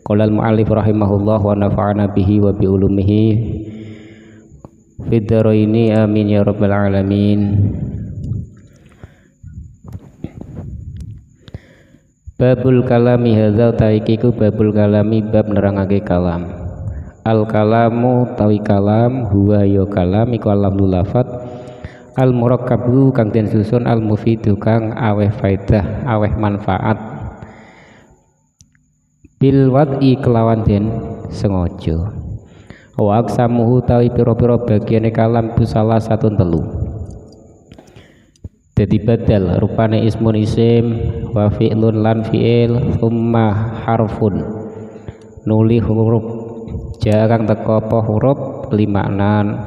Qala al-mu'allif rahimahullah wa nafa'ana bihi wa bi ulumihi fid dharaini amin ya rabbal alamin. Babul kalami hadza taikiku babul kalami bab nerangake kalam. Al kalamu tawi kalam huwa ya kalam iku alamul lafat al murakkabu kang den susun al mufidu kang aweh faedah aweh manfaat bil wad'i kelawan den sengaja. Wa aksamuhu tawi pira-pira bagiane kalam itu salah satu telu. Dadi badal rupane ismun isim wa fi'lun lan fi'il thumma harfun nuli huruf jarang teko apa huruf limaknan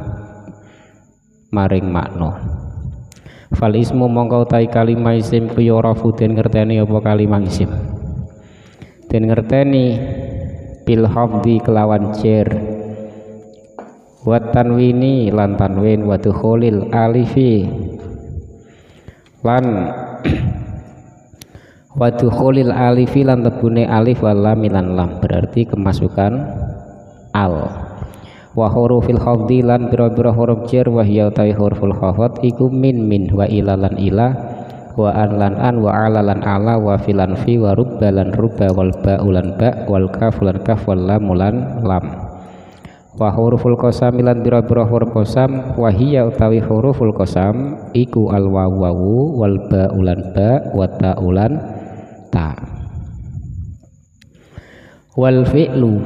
maring makna. Fal ismu mongko utawi kalimah isim ku yurafu den ngerteni apa kalimah isim den ngerteni bil hafdhi kelawan jar wa tanwini lan tanwin wa dukhulil alifi lan wa dukhulil alifi lan tebune alif wal lam lan lam berarti kemasukan al wa hurufil khafdi lan bira-bira huruf jar wa hiya utawi huruful khafd iku min wa ila lan ila wa an lan an wa ala lan ala wa filan fi wa rubba lan rubba wal ba ulan ba wal kaf lan kaf wal lam lan lam wa huruful qasam lan bira-bira huruf qasam wa hiya utawi huruful qasam iku al wawu wal ba ulan ba wa ta ulan ta wal fi'lu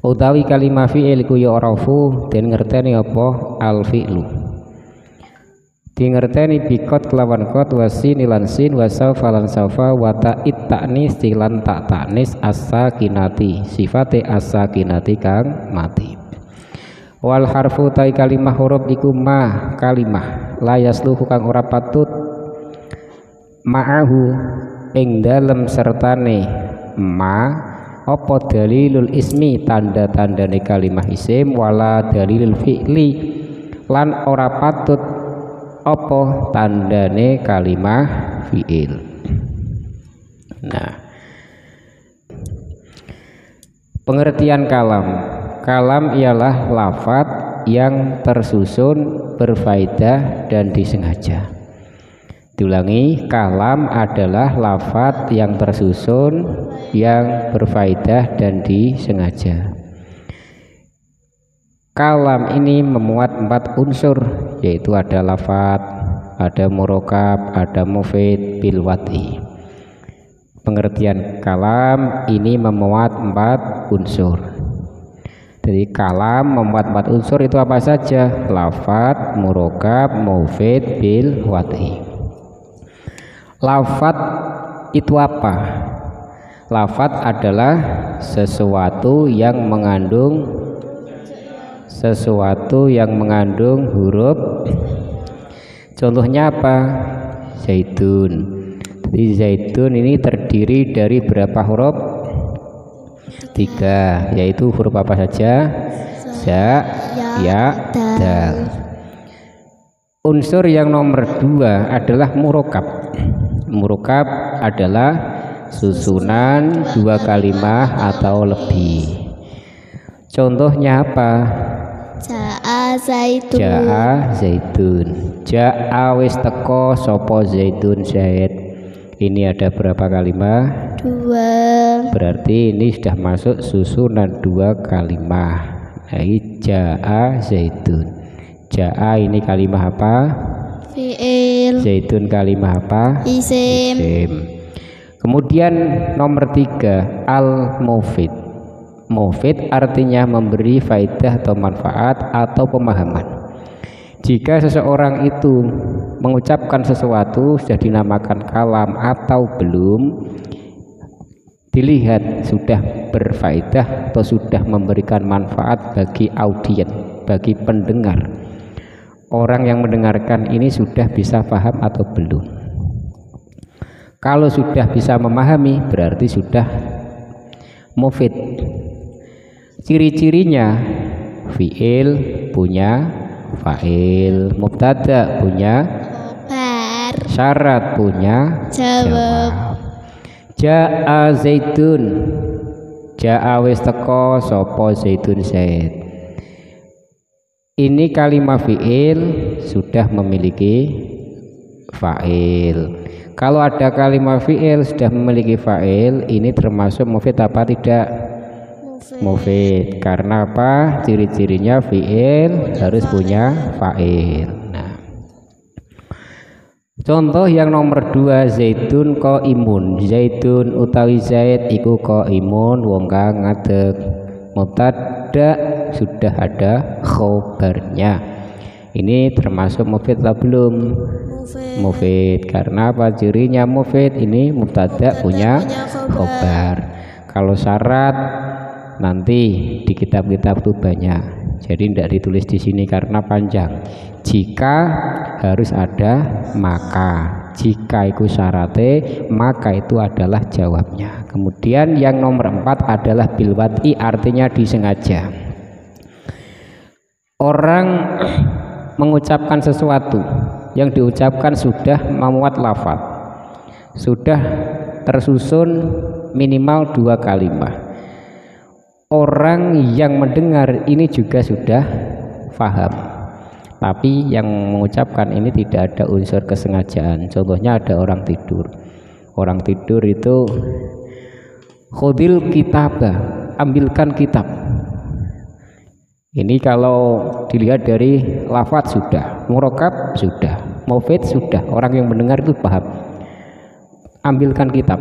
utawi kalimah fi'il ku ya urafu den ngerteni apa al fi'lu di ngerteni bikot kelawan kot wasin lan sin wasaufa lan saufa wa ta'it ta'nis lan tak ta'nis as-sakinati sifate as-sakinati kang mati. Wal harfu tai kalimah huruf iku ma kalimah la yasluhu kang ora patut ma'ahu ing dalem sertane ma apa dalilul ismi tanda-tandane kalimah isim wala dalilul fi'li lan ora patut apa tandane kalimah fi'il. Nah, pengertian kalam. Kalam ialah lafaz yang tersusun, berfaedah dan disengaja. Diulangi, kalam adalah lafaz yang tersusun, yang berfaedah dan disengaja. Kalam ini memuat 4 unsur, yaitu ada lafaz, ada murokab, ada mufid, bil wad'i. Pengertian kalam ini memuat 4 unsur. Jadi kalam memuat 4 unsur itu apa saja? Lafaz, murokab, mufid, bil wad'i. Lafaz itu apa? Lafaz adalah sesuatu yang mengandung huruf. Contohnya apa? Zaitun. Jadi zaitun ini terdiri dari berapa huruf? 3, yaitu huruf apa saja? Za, ya, dal. Unsur yang nomor 2 adalah murokab. Murokab adalah susunan 2 kalimah atau lebih. Contohnya apa? Ja'a zaitun. Ja'a zaitun. Ja'a wis teko sapa zaitun zaid. Ini ada berapa kalimah? 2. Berarti ini sudah masuk susunan 2 kalimah. Nah, ini ja'a zaitun. Ja'a ini kalimah apa? Fi'il. Zaitun kalimah apa? Isim. Kemudian nomor 3 al-mufid. Mufid artinya memberi faedah atau manfaat atau pemahaman. Jika seseorang itu mengucapkan sesuatu sudah dinamakan kalam atau belum, dilihat sudah berfaedah atau sudah memberikan manfaat bagi audiens, bagi pendengar. Orang yang mendengarkan ini sudah bisa paham atau belum. Kalau sudah bisa memahami berarti sudah mufid. Ciri-cirinya fi'il punya fa'il, mubtada punya Khobar. syarat punya Jawab. Ja'a Zaidun. Ja'a wis teko sapa Zaidun Zaid. Ini kalimat fi'il sudah memiliki fa'il. Kalau ada kalimat fi'il sudah memiliki fa'il, ini termasuk mufid apa tidak? Mufid. Karena apa? Ciri-cirinya fi'il harus punya fa'il. Nah, contoh yang nomor 2, Zaidun qaimun. Zaidun utawi Zaid iku qaimun wong kang ngadeg. Mubtada sudah ada khobarnya. Ini termasuk mufid atau belum? Mufid. Karena apa cirinya mufid? Ini mubtada punya khobar. Kalau syarat nanti di kitab-kitab itu banyak, jadi tidak ditulis di sini karena panjang. Jika harus ada maka, jika itu syaratnya maka itu adalah jawabnya. Kemudian yang nomor 4 adalah bilwati, artinya disengaja. Orang mengucapkan sesuatu yang diucapkan sudah memuat lafaz, sudah tersusun minimal 2 kalimat. Orang yang mendengar ini juga sudah paham, tapi yang mengucapkan ini tidak ada unsur kesengajaan. Contohnya ada orang tidur. Orang tidur itu khudil kitabah, ambilkan kitab. Ini kalau dilihat dari lafaz sudah, murokab sudah, mufid sudah, orang yang mendengar itu paham. Ambilkan kitab.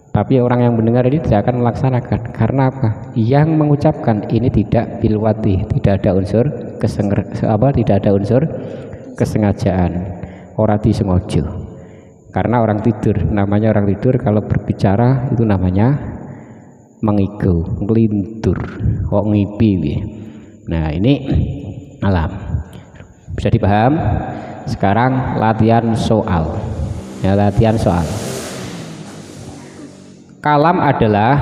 Tapi orang yang mendengar ini tidak akan melaksanakan. Karena apa? Yang mengucapkan ini tidak bilwati, tidak ada unsur tidak ada unsur kesengajaan. Ora disengaja. Karena orang tidur, namanya orang tidur kalau berbicara itu namanya mengigo, ngelintur, kok ngipi. Nah, ini alam. Bisa dipaham? Sekarang latihan soal. Ya, latihan soal. Kalam adalah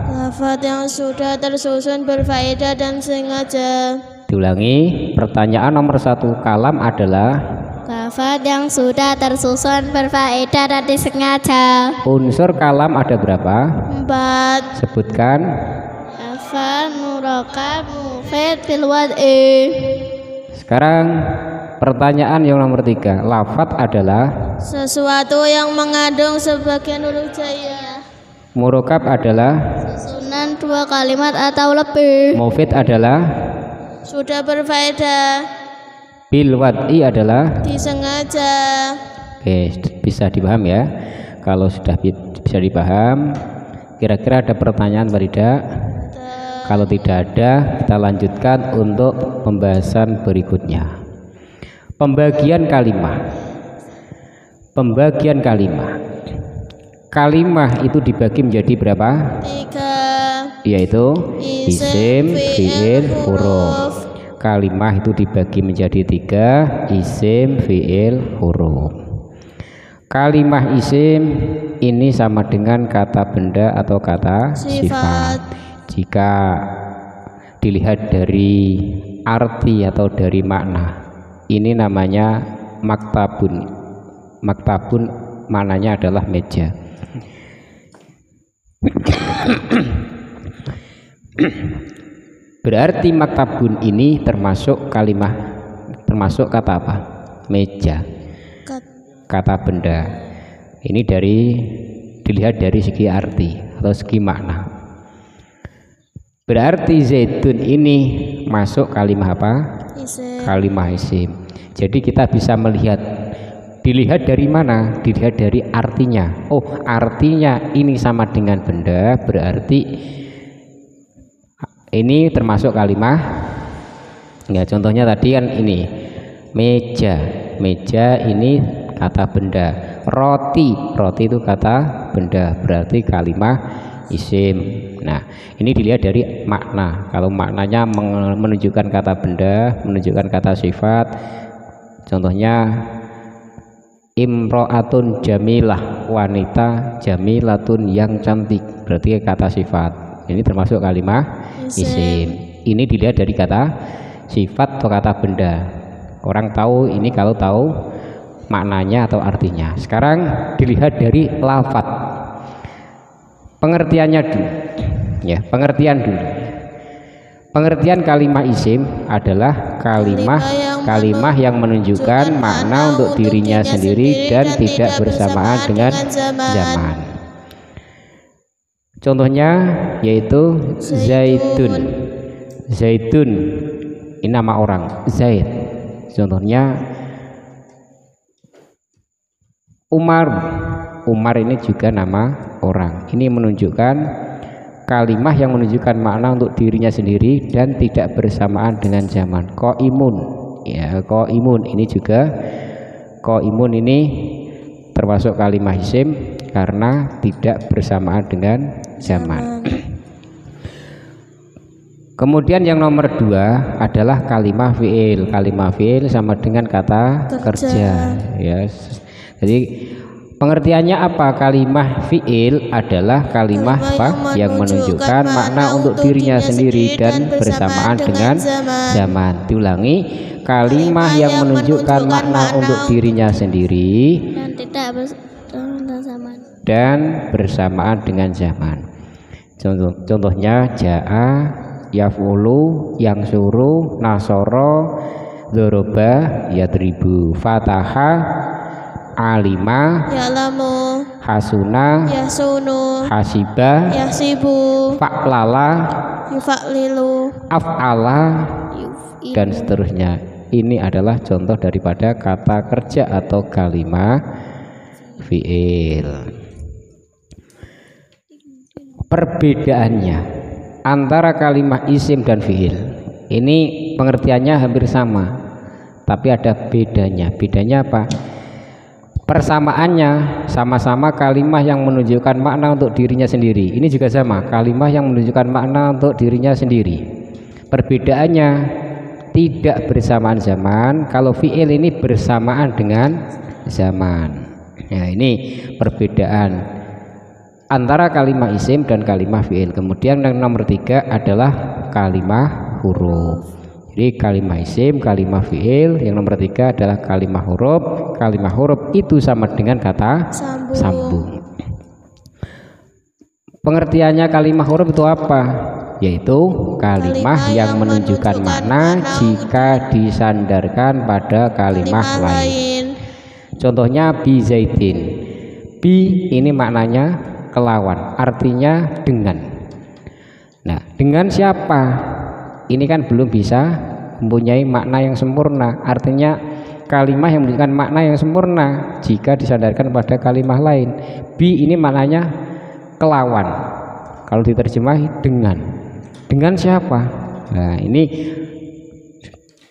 lafaz yang sudah tersusun berfaedah dan sengaja. Diulangi, pertanyaan nomor 1, kalam adalah Lafaz yang sudah tersusun berfaedah dan disengaja. Unsur kalam ada berapa? 4. Sebutkan. Lafaz, murokab, mufid, bilwad'i. Sekarang pertanyaan yang nomor 3, lafaz adalah sesuatu yang mengandung sebagian huruf jaya. Murokab adalah susunan 2 kalimat atau lebih. Mufid adalah sudah berfaedah. Bilwad'i adalah disengaja. Oke, bisa dipaham ya. Kalau sudah bisa dipaham, kira-kira ada pertanyaan atau tidak? Kalau tidak ada, kita lanjutkan untuk pembahasan berikutnya. Pembagian kalimat. Pembagian kalimat. Kalimah itu dibagi menjadi berapa? 3. Yaitu isim, fi'il, huruf. Kalimah itu dibagi menjadi 3, isim, fi'il, huruf. Kalimah isim ini sama dengan kata benda atau kata sifat. Jika dilihat dari arti atau dari makna, ini namanya maktabun. Maktabun maknanya adalah meja. Berarti maktabun ini termasuk kalimah, termasuk kata apa? Meja, kata benda. Ini dilihat dari segi arti atau segi makna. Berarti Zaidun ini masuk kalimah apa? Isim. Kalimah isim. Jadi kita bisa melihat, dilihat dari mana? Dilihat dari artinya. Oh, artinya ini sama dengan benda, berarti ini termasuk kalimah. Ya, contohnya tadi kan ini meja. Meja ini kata benda. Roti, roti itu kata benda, berarti kalimah isim. Nah, ini dilihat dari makna. Kalau maknanya menunjukkan kata benda, menunjukkan kata sifat. Contohnya imro'atun jamilah, wanita jamilatun yang cantik, berarti kata sifat. Ini termasuk kalimah isim. Ini dilihat dari kata sifat atau kata benda. Orang tahu ini kalau tahu maknanya atau artinya. Sekarang dilihat dari lafaz. Pengertiannya dulu. Ya, pengertian dulu. Pengertian kalimah isim adalah kalimah yang menunjukkan makna untuk dirinya sendiri dan tidak bersamaan dengan zaman. Contohnya yaitu Zaidun. Zaidun ini nama orang, Zaid. Contohnya Umar. Umar ini juga nama orang. Ini menunjukkan kalimah yang menunjukkan makna untuk dirinya sendiri dan tidak bersamaan dengan zaman. Qaimun, ya, qaimun ini juga, qaimun ini termasuk kalimah isim karena tidak bersamaan dengan zaman. Kemudian yang nomor 2 adalah kalimah fi'il. Kalimah fi'il sama dengan kata kerja. Ya. Jadi pengertiannya apa? Kalimah fi'il adalah kalimah yang menunjukkan makna untuk dirinya sendiri dan bersamaan dengan zaman. Diulangi, kalimah yang menunjukkan makna untuk dirinya sendiri dan bersamaan dengan zaman. Contohnya ja'a, yaf'ulu, yang suruh, nasoro, dzoroba, yadribu, fataha, alima, ya'lamu, hasuna, yasunu, hasiba, yasibu, fa'lala, yufa'lilu, af'ala, yuf'ilu. dan seterusnya. Ini adalah contoh daripada kata kerja atau kalimah fi'il. Perbedaannya antara kalimah isim dan fi'il ini pengertiannya hampir sama, tapi ada bedanya. Bedanya apa? Persamaannya sama-sama kalimah yang menunjukkan makna untuk dirinya sendiri. Ini juga sama, kalimah yang menunjukkan makna untuk dirinya sendiri. Perbedaannya tidak bersamaan zaman. Kalau fi'il ini bersamaan dengan zaman. Ya, ini perbedaan antara kalimah isim dan kalimah fi'il. Kemudian yang nomor 3 adalah kalimah huruf. Jadi kalimah isim, kalimah fi'il. Yang nomor 3 adalah kalimah huruf. Kalimah huruf itu sama dengan kata sambung. Pengertiannya kalimah huruf itu apa? Yaitu kalimah yang menunjukkan makna jika disandarkan pada kalimah lain. Contohnya bi zaidin. Bi ini maknanya kelawan, artinya dengan. Nah, dengan siapa? Ini kan belum bisa mempunyai makna yang sempurna. Artinya kalimah yang menunjukkan makna yang sempurna jika disandarkan pada kalimah lain. Bi ini maknanya kelawan. Kalau diterjemah dengan. Dengan siapa? Nah, ini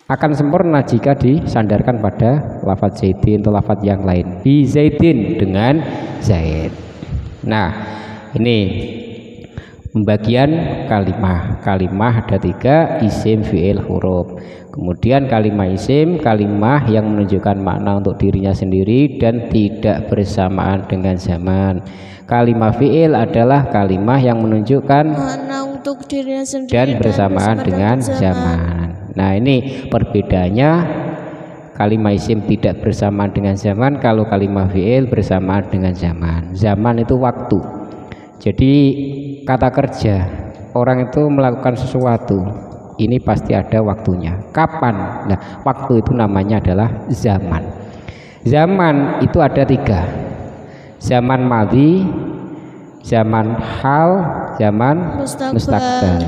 akan sempurna jika disandarkan pada lafadz zaidin atau lafadz yang lain. Bi zaidin, dengan Zaid. Nah, ini pembagian kalimah. Kalimah ada 3, isim, fi'il, huruf. Kemudian kalimah isim, kalimah yang menunjukkan makna untuk dirinya sendiri dan tidak bersamaan dengan zaman. Kalimah fi'il adalah kalimah yang menunjukkan makna untuk dirinya sendiri dan bersamaan dengan zaman. Nah, ini perbedaannya. Kalimah isim tidak bersamaan dengan zaman, kalau kalimah fi'il bersamaan dengan zaman. Zaman itu waktu. Jadi kata kerja, orang itu melakukan sesuatu, ini pasti ada waktunya. Kapan? Nah, waktu itu namanya adalah zaman. Zaman itu ada 3. Zaman madhi, zaman hal, zaman mustaqbal.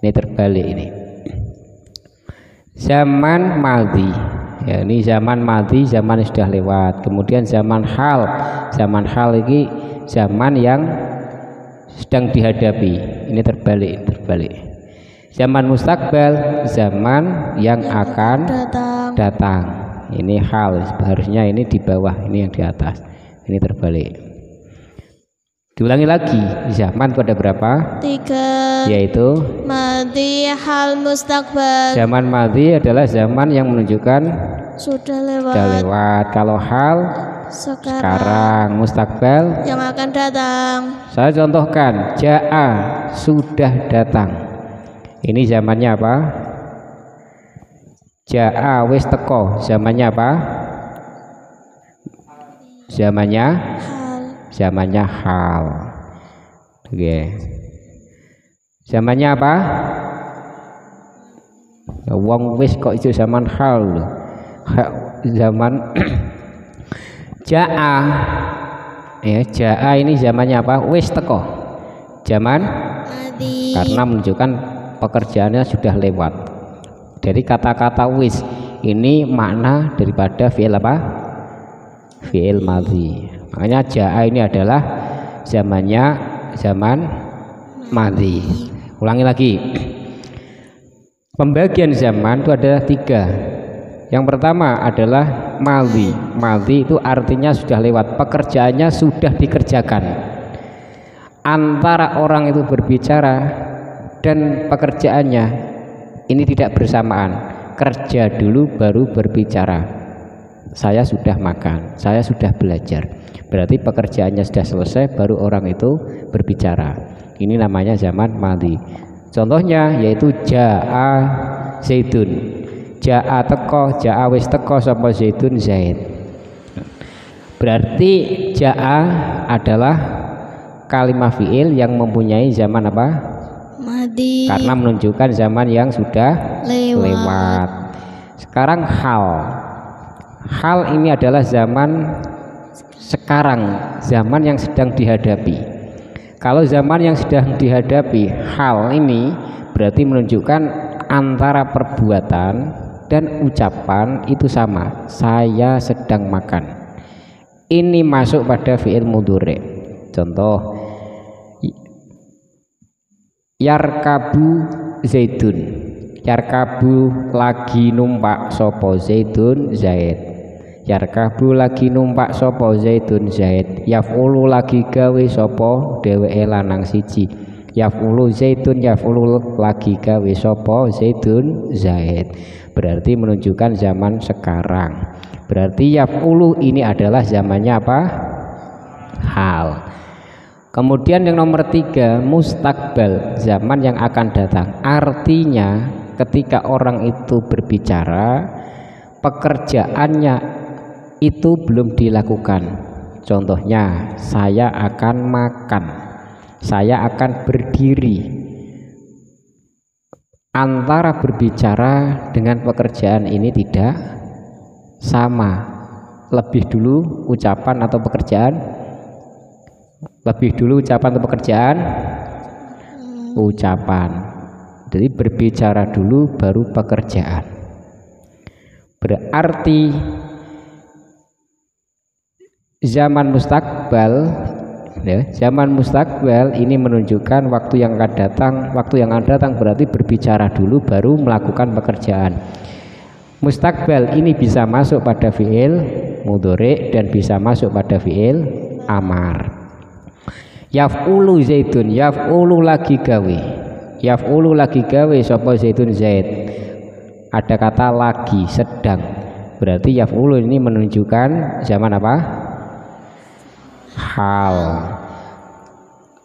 Ini terbalik ini. Zaman madhi, ya, ini zaman madhi, zaman yang sudah lewat. Kemudian zaman hal ini zaman yang sedang dihadapi. Ini terbalik. Zaman mustaqbal, zaman yang akan datang. Ini hal, harusnya ini di bawah, ini yang di atas. Ini terbalik. Diulangi lagi, zaman itu ada berapa? 3, yaitu madhi, hal, mustaqbal. Zaman madhi adalah zaman yang menunjukkan sudah lewat. Kalau hal sekarang, mustaqbal yang akan datang. Saya contohkan, ja'a, sudah datang. Ini zamannya apa? Ja'a wis teko, zamannya apa? Zamannya hal. Oke. Zamannya apa? Ya, wong wis kok itu zaman hal lho. Zaman Ja'a. Ya, Ja'a ini zamannya apa? Wis teko. Zaman Madi. karena menunjukkan pekerjaannya sudah lewat. Dari kata-kata wis ini makna daripada fi'il apa? Fi'il madhi. Makanya Ja'a ini adalah zamannya zaman madhi. Ulangi lagi. Pembagian zaman itu ada 3. Yang pertama adalah madhi. Madhi itu artinya sudah lewat, pekerjaannya sudah dikerjakan. Antara orang itu berbicara dan pekerjaannya ini tidak bersamaan. Kerja dulu baru berbicara. Saya sudah makan, saya sudah belajar. Berarti pekerjaannya sudah selesai baru orang itu berbicara. Ini namanya zaman madhi. Contohnya yaitu Ja'a Zaidun. Ja'a teko, Ja'a wis teko sapa Zaidun Zaid. Berarti Ja'a adalah kalimat fi'il yang mempunyai zaman apa? Madi. Karena menunjukkan zaman yang sudah lewat. Sekarang hal. Hal ini adalah zaman sekarang, zaman yang sedang dihadapi. Kalau zaman yang sedang dihadapi, hal ini berarti menunjukkan antara perbuatan dan ucapan itu sama. Saya sedang makan. Ini masuk pada fi'il mudhari'. Contoh, yarkabu Zaidun. Yarkabu lagi numpak sopo Zaidun Zaid. Yarkabu lagi numpak sopo Zaidun Zaid. Yaf'ulu lagi gawe sopo dheweke lanang siji. Yaf'ulu Zaidun yaf'ulu lagi gawe sopo Zaidun Zaid. Berarti menunjukkan zaman sekarang. Berarti yaf'ulu ini adalah zamannya apa? Hal. Kemudian yang nomor 3, mustakbal, zaman yang akan datang. Artinya ketika orang itu berbicara, pekerjaannya itu belum dilakukan. Contohnya, saya akan makan, saya akan berdiri. Antara berbicara dengan pekerjaan ini tidak sama. Lebih dulu ucapan atau pekerjaan? Lebih dulu ucapan atau pekerjaan? Ucapan. Jadi berbicara dulu baru pekerjaan. Berarti zaman mustakbal, ya, zaman mustakbal ini menunjukkan waktu yang akan datang. Waktu yang akan datang berarti berbicara dulu baru melakukan pekerjaan. Mustakbal ini bisa masuk pada fi'il mudhari' dan bisa masuk pada fi'il amar. Yaf'ulu Zaidun, yaf'ulu lagi gawe. Yaf'ulu lagi gawe sapa Zaidun Zaid. Ada kata lagi, sedang. Berarti yaf'ulu ini menunjukkan zaman apa? Hal.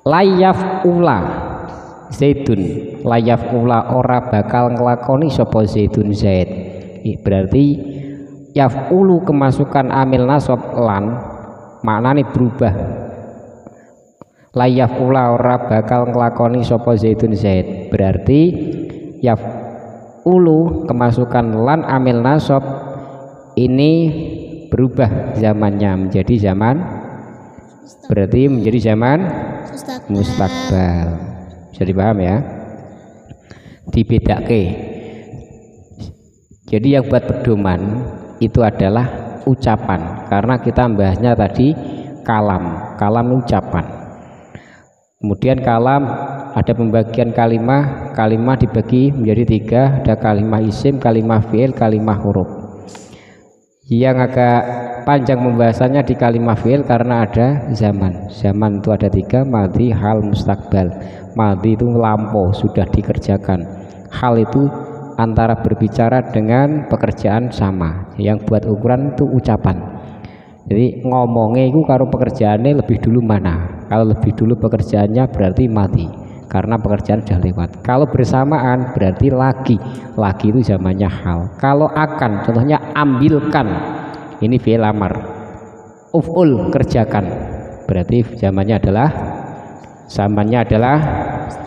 Layaf ula Zaidun, layaf ula ora bakal ngelakoni sapa Zaidun Zaid. Berarti yaf'ulu kemasukan amil nasab lan maknane berubah. Layaf ula ora bakal ngelakoni sapa Zaidun Zaid. Berarti yaf'ulu kemasukan lan amil nasab ini berubah zamannya menjadi zaman, berarti menjadi zaman mustakbal. Bisa dipaham ya? Dibedake. Jadi yang buat pedoman itu adalah ucapan, karena kita membahasnya tadi kalam. Kalam ucapan. Kemudian kalam ada pembagian kalimah. Kalimah dibagi menjadi 3. Ada kalimah isim, kalimah fi'il, kalimah huruf. Yang agak panjang pembahasannya di kalimah fi'il karena ada zaman. Zaman itu ada 3, madhi, hal, mustakbal. Madhi itu lampau, sudah dikerjakan. Hal itu antara berbicara dengan pekerjaan sama. Yang buat ukuran itu ucapan. Jadi ngomongnya itu karo pekerjaannya lebih dulu mana? Kalau lebih dulu pekerjaannya berarti madhi, karena pekerjaan sudah lewat. Kalau bersamaan berarti lagi. Lagi itu zamannya hal. Kalau akan, contohnya ambilkan, ini fi'il amar. Uf'ul, kerjakan, berarti zamannya adalah Zamannya adalah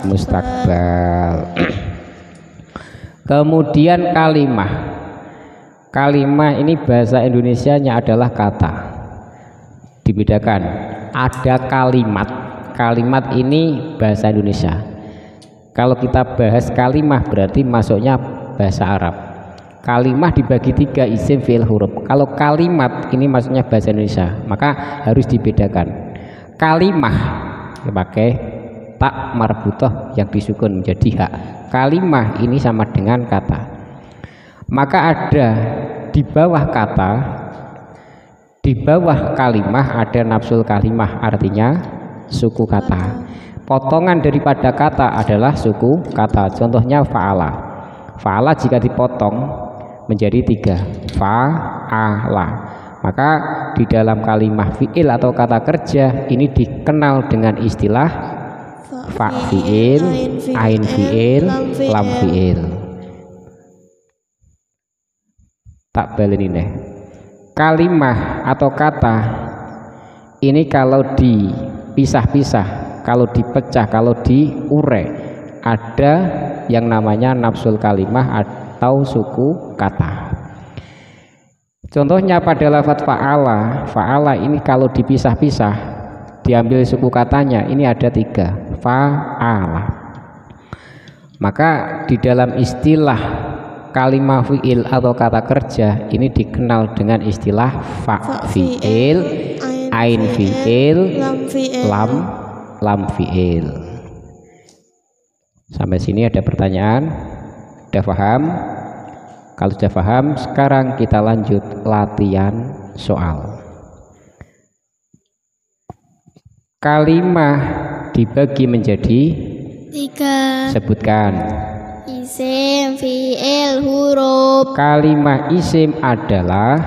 mustakbal. Kemudian kalimah. Kalimah ini bahasa Indonesianya adalah kata. Dibedakan. Ada kalimat. Kalimat ini bahasa Indonesia. Kalau kita bahas kalimah berarti masuknya bahasa Arab. Kalimah dibagi 3, isim, fi'il, huruf. Kalau kalimat ini masuknya bahasa Indonesia, maka harus dibedakan. Kalimah pakai tak marbutah yang disukun menjadi hak. Kalimah ini sama dengan kata. Maka ada di bawah kata, di bawah kalimah ada nafsul kalimah, artinya suku kata. Potongan daripada kata adalah suku kata. Contohnya fa'ala. Fa'ala jika dipotong menjadi 3, fa'ala. Maka di dalam kalimah fi'il atau kata kerja ini dikenal dengan istilah fa fi'il, ain fi'il, lam fi'il. Tak baleni nih. Kalimah atau kata ini kalau dipisah-pisah, kalau dipecah, kalau diurai, ada yang namanya nafsul kalimah atau suku kata. Contohnya pada lafadz fa'ala. Fa'ala ini kalau dipisah-pisah, diambil suku katanya, ini ada 3, fa'ala. Maka di dalam istilah kalimah fi'il atau kata kerja ini dikenal dengan istilah fa fi'il, ain fi'il, lam fi'il. Sampai sini ada pertanyaan? Sudah paham? Kalau sudah paham, sekarang kita lanjut latihan soal. Kalimah dibagi menjadi 3. Sebutkan. Isim, fi'il, huruf. Kalimah isim adalah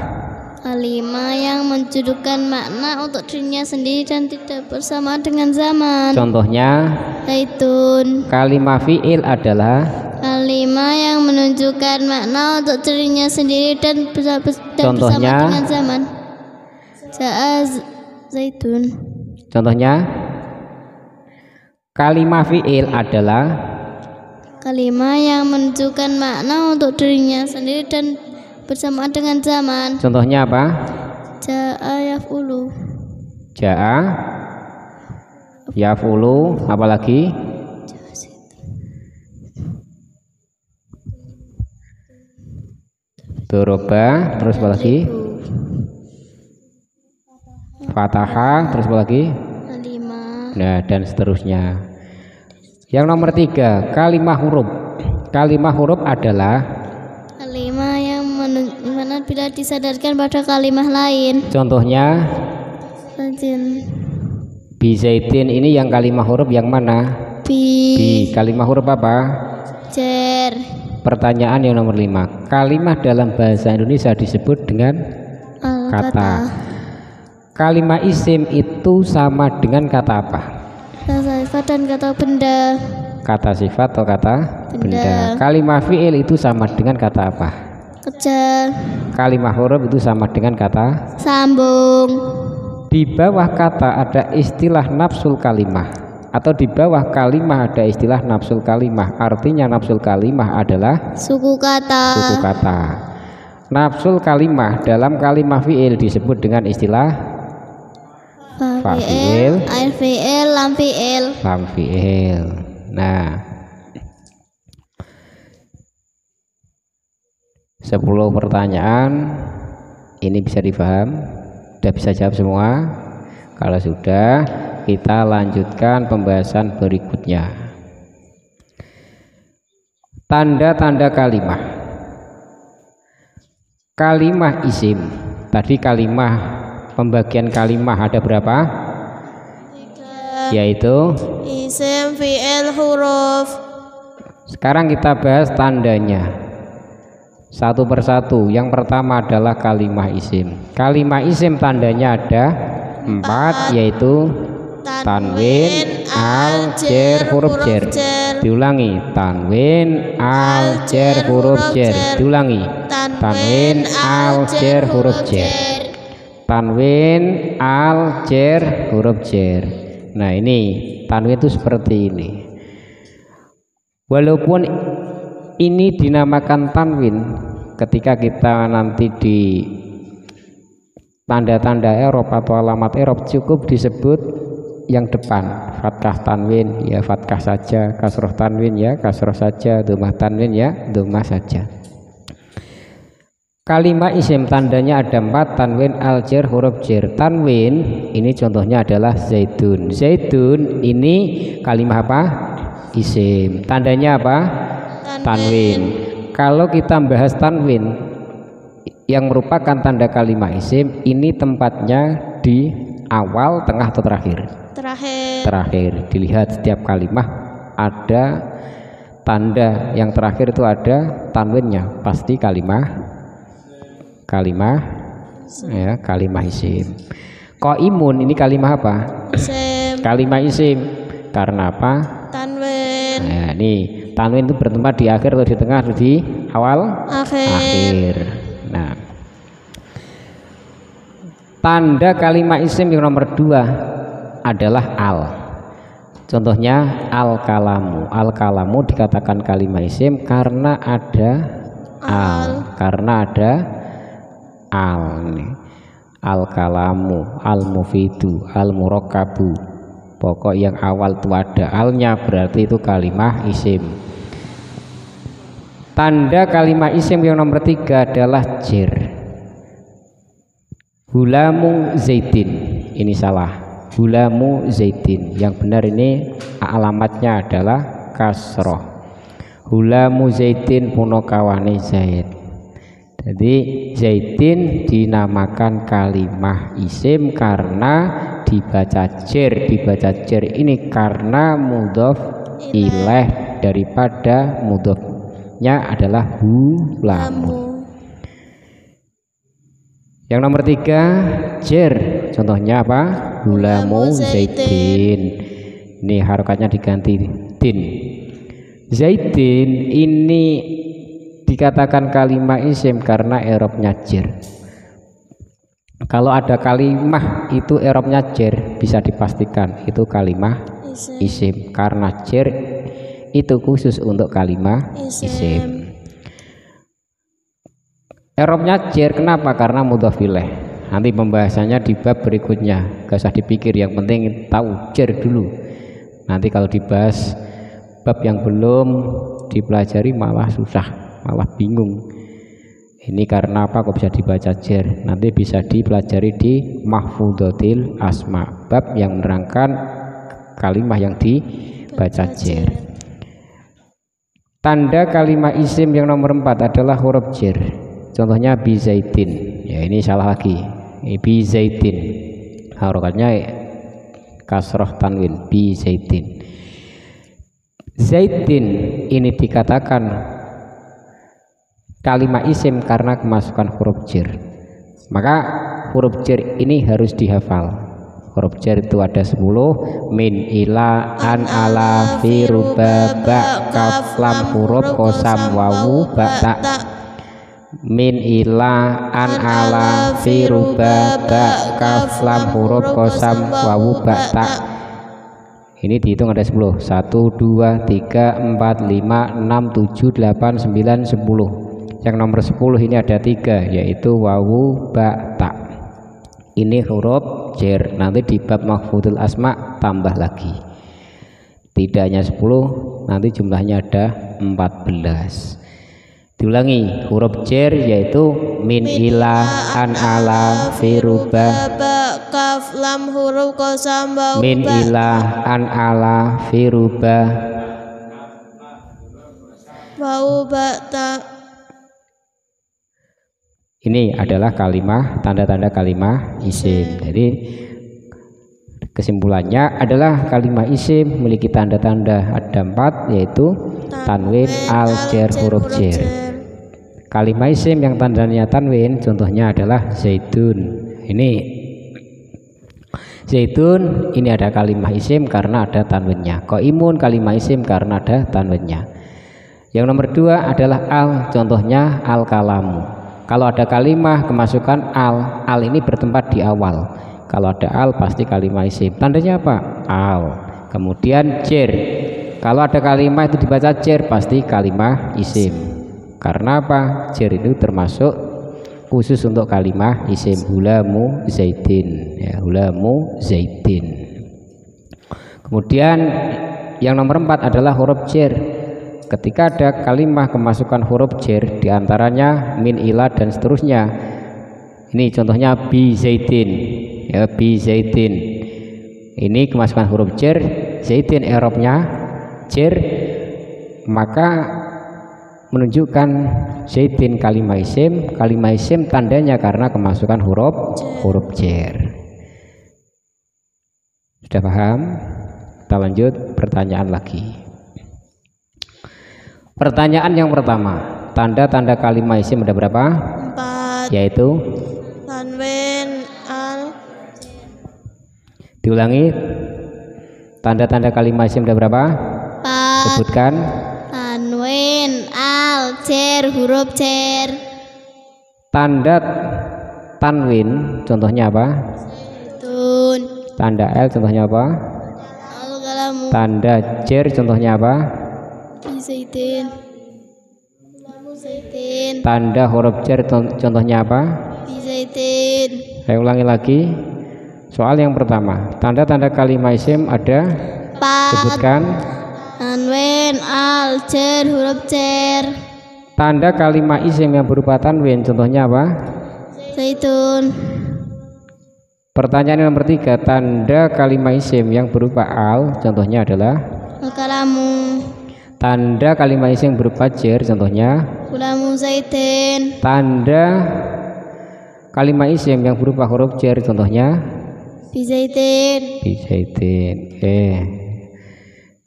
Kalimah yang menunjukkan makna untuk dirinya sendiri dan tidak bersama dengan zaman. Contohnya Zaitun. kalimah fi'il adalah Kalimah yang menunjukkan makna untuk dirinya sendiri dan bersama dengan zaman. Zaitun. Contohnya kalimah fi'il adalah Kalimah yang menunjukkan makna untuk dirinya sendiri dan bersama dengan zaman. Contohnya apa? Ja'a yaf'ulu. Ja'a yaf'ulu, apalagi? Doroba, terus apa lagi? Fataha, terus apa lagi? Kalimah. Nah, dan seterusnya. Yang nomor 3, kalimah huruf. Kalimah huruf adalah Kalimah yang mana bila disadarkan pada kalimah lain. Contohnya bizaitin ini yang kalimah huruf yang mana? Bi. Kalimah huruf apa? Jer. Pertanyaan yang nomor 5, kalimah dalam bahasa Indonesia disebut dengan kata. Kalimah isim itu sama dengan kata apa? Kata sifat dan kata benda. Kata sifat atau kata benda. Kalimah fi'il itu sama dengan kata apa? Kejar. Kalimah huruf itu sama dengan kata sambung. Di bawah kata ada istilah nafsul kalimah, atau di bawah kalimah ada istilah nafsul kalimah. Artinya nafsul kalimah adalah suku kata. Suku kata. Nafsul kalimah dalam kalimah fi'il disebut dengan istilah fi'il, ain fi'il, lam fi'il. Lam fi'il. Nah, 10 pertanyaan ini bisa dipaham? Sudah bisa jawab semua? Kalau sudah, kita lanjutkan pembahasan berikutnya. Tanda-tanda kalimah. Kalimah isim. Tadi kalimah, pembagian kalimah ada berapa? 3. Yaitu isim, fi'il, huruf. Sekarang kita bahas tandanya satu persatu. Yang pertama adalah kalimah isim. Kalimah isim tandanya ada 4, yaitu tanwin, al, jer, huruf jer. Diulangi, tanwin, al, jer, huruf jer. Diulangi, tanwin, al, jer, huruf jer. Tanwin, al, jer, huruf jer. Nah ini tanwin itu seperti ini. Walaupun ini dinamakan tanwin, ketika kita nanti di tanda-tanda Eropa atau alamat Eropa cukup disebut yang depan, fathah tanwin ya fathah saja, kasroh tanwin ya kasroh saja, dhammah tanwin ya dhammah saja. Kalimah isim tandanya ada 4, tanwin, al-jar, huruf jar. Tanwin ini contohnya adalah zaidun. Zaidun ini kalimah apa? Isim. Tandanya apa? Tanwin. Kalau kita bahas tanwin yang merupakan tanda kalimah isim, ini tempatnya di awal, tengah atau terakhir? Terakhir. Dilihat setiap kalimah ada tanda yang terakhir itu ada tanwinnya, pasti kalimah ya, kalimah isim. Qaimun ini kalimah apa? Isim. Kalimah isim. Karena apa? Tanwin. Nah, nih tanwin itu bertempat di akhir atau di tengah atau di awal? Akhir. Nah, tanda kalimah isim yang nomor 2 adalah al. Contohnya al-kalamu. Al-kalamu dikatakan kalimah isim karena ada al. Karena ada al-kalamu, al-mufidu, al-murakkabu. Pokok yang awal itu ada alnya, berarti itu kalimah isim. Tanda kalimah isim yang nomor 3 adalah jar. Hulamu zaidin, ini salah. Hulamu zaidin, yang benar ini alamatnya adalah kasroh. Hulamu zaidin punokawane zaid. Jadi zaidin dinamakan kalimah isim karena dibaca jar. Dibaca jar ini karena mudhof ilaih daripada mudhofnya adalah hulamu. Yang nomor 3 jar. Contohnya apa? Hulamu zaidin. Ini harokatnya diganti din. Zaidin ini dikatakan kalimah isim karena i'rabnya jar. Kalau ada kalimah itu i'rabnya jar, bisa dipastikan itu kalimah isim karena jar itu khusus untuk kalimah isim. I'rabnya jar kenapa? Karena mudhof ilaih. Nanti pembahasannya di bab berikutnya, gak usah dipikir, yang penting tahu jar dulu. Nanti kalau dibahas bab yang belum dipelajari malah susah, malah bingung. Ini karena apa kok bisa dibaca jar? Nanti bisa dipelajari di Mahfudzatil Asma, bab yang menerangkan kalimah yang dibaca jar. Tanda kalimah isim yang nomor 4 adalah huruf jar. Contohnya bi zaidin. Ya ini salah lagi. Bi zaidin. Harokatnya kasroh tanwin, bi zaidin. Zaidin ini dikatakan kalimah isim karena kemasukan huruf jar. Maka huruf jar ini harus dihafal. Huruf jar itu ada 10, min, ila, an, ala, fi, ruba, ba, kaf, lam, huruf, qasam, wawu, ba, ta. Min, ila, an, ala, fi, ruba, ba, kaf, lam, huruf, qasam, wawu, ba, ta. Ini dihitung ada 10. 1, 2, 3, 4, 5, 6, 7, 8, 9, 10. Yang nomor 10 ini ada 3, yaitu wawu, ba, ta. Ini huruf jar. Nanti di bab Mahfudzatil Asma tambah lagi. Tidak hanya 10, nanti jumlahnya ada 14. Diulangi, huruf jar yaitu min, ila, an, ala, fi, ruba, ba, kaf, lam, huruf, qasam, wawu, min, ila, an, ala, fi, ruba, wawu, ba, ta. Ini adalah kalimah, tanda-tanda kalimah isim. Jadi kesimpulannya adalah kalimah isim memiliki tanda-tanda ada 4, yaitu tanwin, al, jar, huruf jar. Kalimah isim yang tandanya tanwin contohnya adalah zaidun. Ini zaidun ini ada kalimah isim karena ada tanwinnya. Qaimun kalimah isim karena ada tanwinnya. Yang nomor 2 adalah al, contohnya al-kalamu. Kalau ada kalimah kemasukan al ini bertempat di awal. Kalau ada al pasti kalimah isim. Tandanya apa? Al. Kemudian jer. Kalau ada kalimah itu dibaca jer pasti kalimah isim. Karena apa? Jer itu termasuk khusus untuk kalimah isim. Hulamu zaidin. Ya, hulamu zaidin. Kemudian yang nomor 4 adalah huruf jer. Ketika ada kalimah kemasukan huruf jer diantaranya min, ila dan seterusnya. Ini contohnya bi zaidin. Ya, bi zaidin. Ini kemasukan huruf jer, zaidin i'rabnya jer, maka menunjukkan zaidin kalimah isim tandanya karena kemasukan huruf jer. Sudah paham? Kita lanjut pertanyaan lagi. Pertanyaan yang pertama, tanda-tanda kalimah isim ada berapa? 4. Yaitu Tanwin, al. Diulangi. Tanda-tanda kalimah isim ada berapa? 4. Sebutkan. Tanwin, al, jer, huruf jer. Tanda tanwin contohnya apa? Tun, Tanda L contohnya apa? al-kalamu, Tanda jer contohnya apa? bi zaidin, lamu zaidin, Tanda huruf jer contohnya apa? bi zaidin. Saya ulangi lagi. Soal yang pertama, tanda-tanda kalimah isim ada? 4. Sebutkan. Tanwin, al, jer, huruf jer. Tanda kalimah isim yang berupa tanwin contohnya apa? Zaitun, Pertanyaan yang nomor 3, tanda kalimah isim yang berupa al contohnya adalah? al-kalamu, Tanda kalimah isim berupa jer contohnya? hulamu zaidin, Tanda kalimah isim yang berupa huruf jer contohnya? bi zaidin. Zaidin.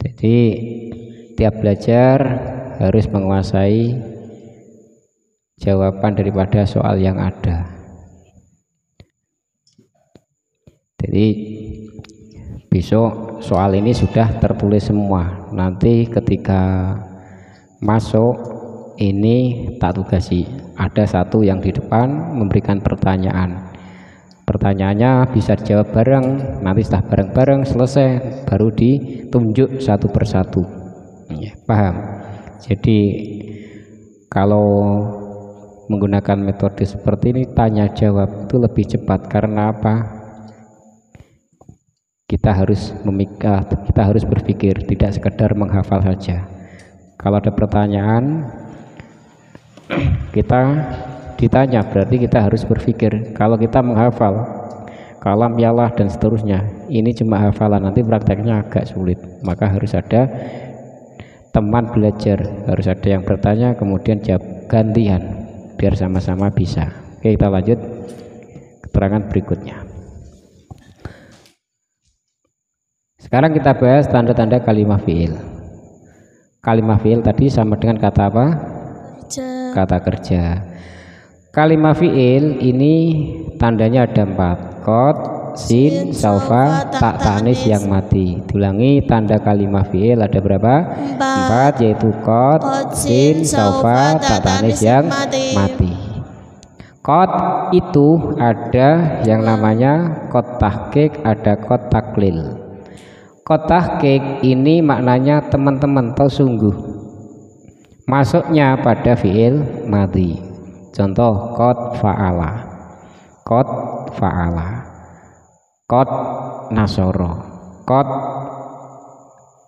Jadi tiap belajar harus menguasai jawaban daripada soal yang ada. Jadi besok soal ini sudah tertulis semua. Nanti ketika masuk ini tak tugasi. Ada satu yang di depan memberikan pertanyaan. Pertanyaannya bisa dijawab bareng. Nanti setelah bareng-bareng selesai baru ditunjuk satu persatu. Ya, paham? Jadi kalau menggunakan metode seperti ini tanya jawab itu lebih cepat. Karena apa? Kita harus berpikir, tidak sekedar menghafal saja. Kalau ada pertanyaan kita ditanya, berarti kita harus berpikir. Kalau kita menghafal kalam, yalah dan seterusnya, ini cuma hafalan, nanti prakteknya agak sulit. Maka harus ada teman belajar, harus ada yang bertanya kemudian jawab gantian biar sama-sama bisa. Oke, kita lanjut keterangan berikutnya. Sekarang kita bahas tanda-tanda kalimah fi'il. Kalimah fi'il tadi sama dengan kata apa? Kerja. Kata kerja. Kalimah fi'il ini tandanya ada 4. Qad, sin, saufa, tak tanis yang mati. Diulangi, tanda kalimah fi'il ada berapa? 4, yaitu qad, sin, saufa, tak tanis yang mati. Qad itu ada yang namanya qad tahqiq, ada qad taklil. Qad tahqiq ini maknanya teman-teman tahu sungguh. Masuknya pada fi'il madhi. Contoh qad fa'ala, qad fa'ala, qad nasoro, qad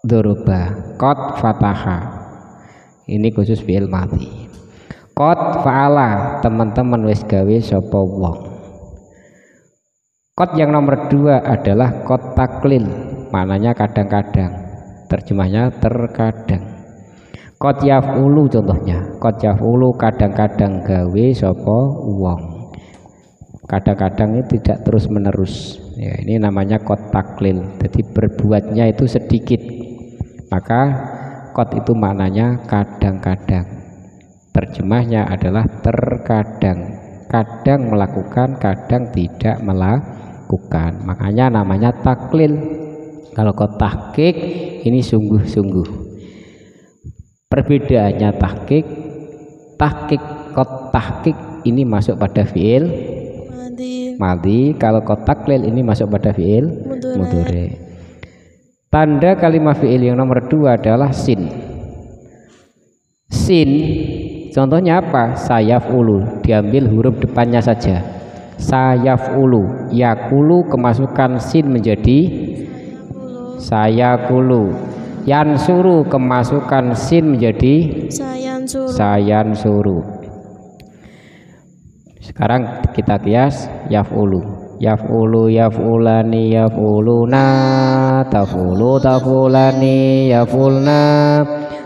doroba, qad fataha. Ini khusus fi'il madhi. Qad fa'ala, teman-teman wis gawe sapa wong. Qad yang nomor 2 adalah qad taklil, maknanya kadang-kadang, terjemahnya terkadang. Qad yaf'ulu contohnya, qad yaf'ulu kadang-kadang gawe sapa wong. Kadang-kadang itu tidak terus menerus. Ya, ini namanya qad taklil. Jadi berbuatnya itu sedikit. Maka qad itu maknanya kadang-kadang. Terjemahnya adalah terkadang. Kadang melakukan, kadang tidak melakukan. Makanya namanya taklil. Kalau qad tahqiq ini sungguh-sungguh. Perbedaannya tahqiq, qad tahqiq ini masuk pada fi'il Madhi. Kalau qad taklil ini masuk pada fiil mudhari. Tanda kalimat fiil yang nomor 2 adalah sin. Sin contohnya apa? Sayaf'ulu, diambil huruf depannya saja. Sayaf'ulu, yakulu kemasukan sin menjadi sayakulu. Yansuru kemasukan sin menjadi sayansuru. Sekarang kita kias yaf'ulu. Yaf'ulu, yaf'ulani, yaf'uluna, taf'ulu, taf'ulani, yaf'ulna,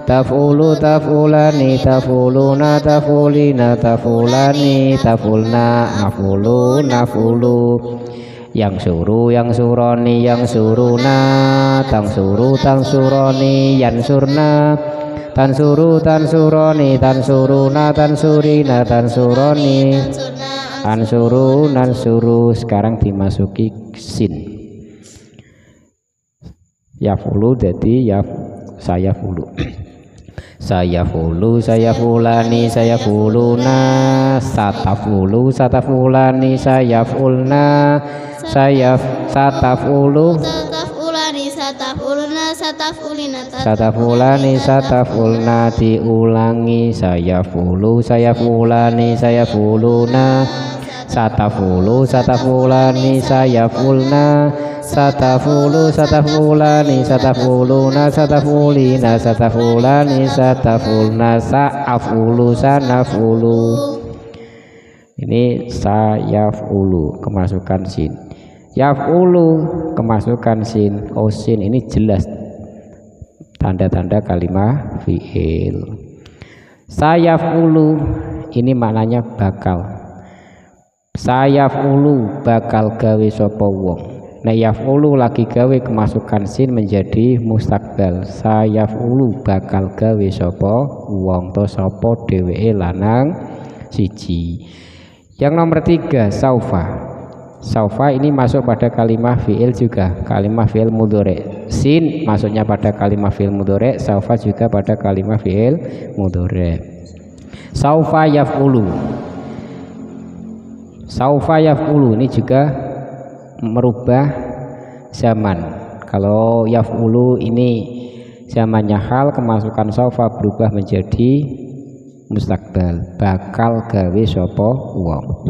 taf'ulu, taf'ulani, taf'uluna, taf'ulina, taf'ulani, taf'ulna, af'ulu, naf'ulu. Yang suruh, yang suroni, yang suruna, tang suruh, tang suroni, yang surna, tan suruh, tan suroni, tan suruna, tan surina, tan suroni, ansuru, nansuru. Sekarang dimasuki sin. Yafulu jadi sayafulu. Sayafulu, sayafulani, sayafuluna, satafulu, satafulani, sayafulna, satafulu, satafuluna, satafulina, satafulani, satafulna. Diulangi sayafulu, sayafulani, sayafuluna, satafulu, satafulani, sayafulna, satafulu, satafulani, satafuluna, satafulina, satafulani, satafulna, sa'afulu, sanafulu. Ini sayafulu kemasukan sin. Yaf'ulu kemasukan sin. Oh, sin ini jelas tanda-tanda kalimat fi'il. Sayaf'ulu ini maknanya bakal. Sayaf'ulu bakal gawe sapa wong. Nah, yaf'ulu lagi gawe kemasukan sin menjadi mustakbal. Sayaf'ulu bakal gawe sapa wong to sapa dheweke lanang siji. Yang nomor 3 saufa. Saufa ini masuk pada kalimat fi'il juga, kalimat fi'il mudhari. Sin masuknya pada kalimat fi'il mudhari, saufa juga pada kalimat fi'il mudhari. Saufa yaf'ulu. Saufa yaf'ulu ini juga merubah zaman. Kalau yaf'ulu ini zamannya hal, kemasukan saufa berubah menjadi mustakbal, bakal gawe sapa wong.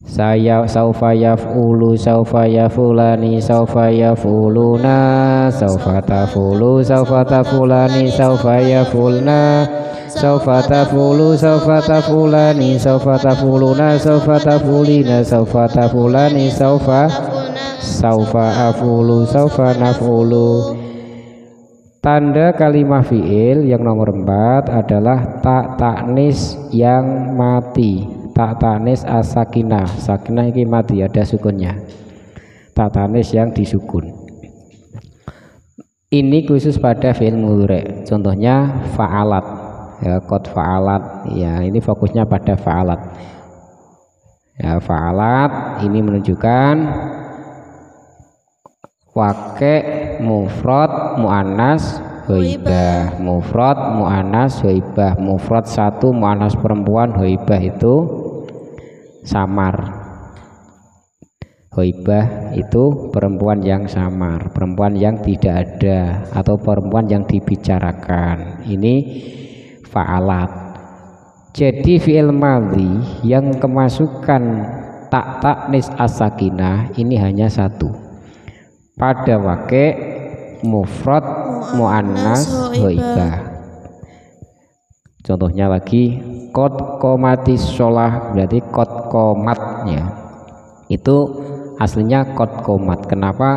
Saya saufa yaf'ulu, saufa yaf'ulani, saufa yaf'uluna, saufa taf'ulu, saufa taf'ulani, saufa yaf'ulna, saufa taf'ulu, saufa taf'ulani, saufa taf'uluna, saufa taf'ulina, saufa taf'ulani, saufa af'ulu, saufa naf'ulu. Tanda kalimat fi'il yang nomor 4 adalah tak taknis yang mati. Tak tanis as-sakinah. Sakinah ini mati, ada sukunnya. Tak tanis yang disukun. Ini khusus pada fi'il mudhari. Contohnya fa'alat. Ya, qad fa'alat. Ya, ini fokusnya pada fa'alat. Ya, fa'alat ini menunjukkan wake mufrad muannas hoibah. Mufrad muannas hoibah. Mufrad 1 muannas perempuan, hoibah itu samar. Hoibah itu perempuan yang samar, perempuan yang tidak ada atau perempuan yang dibicarakan. Ini fa'alat. Jadi fi'il madhi yang kemasukan tak taknis as-sakinah ini hanya satu. Pada wake mufrad muannas hoibah. Contohnya lagi qad qomatis sholah, berarti qad qomatnya itu aslinya qad qomat. Kenapa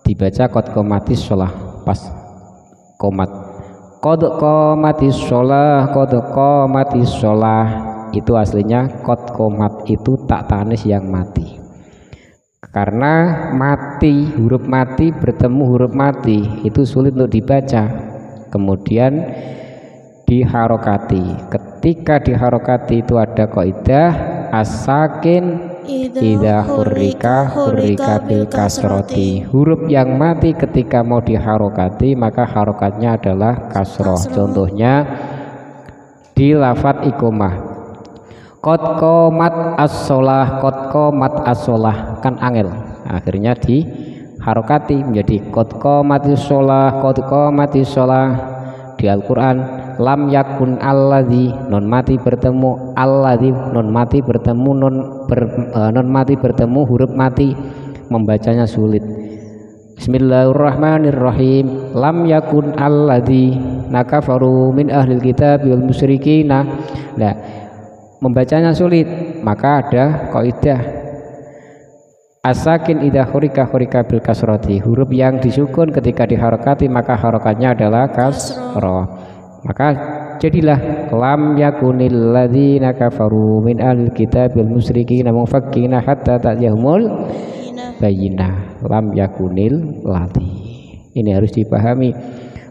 dibaca qad qomatis sholah pas qomat? Qad qomatis sholah, qad qomatis sholah itu aslinya qad qomat, itu tak tanis yang mati. Karena mati, huruf mati bertemu huruf mati itu sulit untuk dibaca, kemudian diharokati. Ketika diharokati itu ada kaidah as-sakin idza hurrika hurrika bil kasroti. Huruf yang mati ketika mau diharokati maka harokatnya adalah kasroh. Contohnya di lafadz iqomah, Qad qomat as-shalah, qad qomat as-shalah kan angel. Akhirnya di harokati menjadi qad qomatis shalah, qad qomatis shalah. Di Al-Qur'an lam yakun alladzi non mati bertemu alladzi non mati bertemu non mati bertemu huruf mati, membacanya sulit. Bismillahirrahmanirrahim. Lam yakun alladzi nakafaru min ahlil kitab wal musyrikina. Nah, membacanya sulit, maka ada kaidah as-sakin idza hurika bil kasrati. Huruf yang disukun ketika diharokati maka harokatnya adalah kasrah. Maka jadilah lam yakunil ladzina kafaru min ahlil kitab wal musyrikina mufakkina hatta ta'yahumul bayyinah. Lam yakunil ladzi. Ini harus dipahami.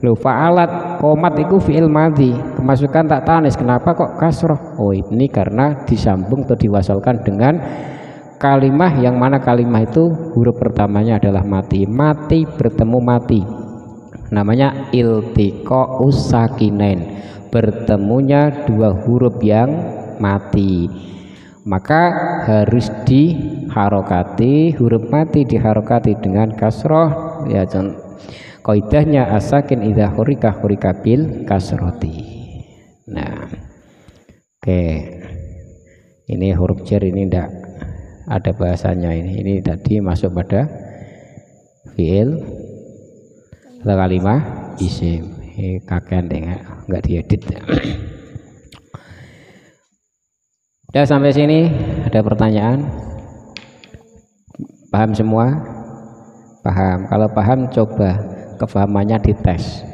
Loh, fa'alat qomat itu fi'il madhi, kemasukan tak tanis, kenapa kok kasroh? Oh, ini karena disambung atau diwasalkan dengan kalimah yang mana kalimah itu huruf pertamanya adalah mati. Mati bertemu mati, namanya iltiqa'us sakinain, bertemunya dua huruf yang mati, maka harus diharokati. Huruf mati diharokati dengan kasroh ya. Kaidahnya as-sakin idza hurika bil kasrati. Nah, oke. Ini huruf jar ini tidak ada bahasanya ini. Ini tadi masuk pada fi'il atau kalimah isim. Ini kakean enggak diedit. Sudah sampai sini ada pertanyaan? Paham semua? Paham. Kalau paham coba kefahamannya dites.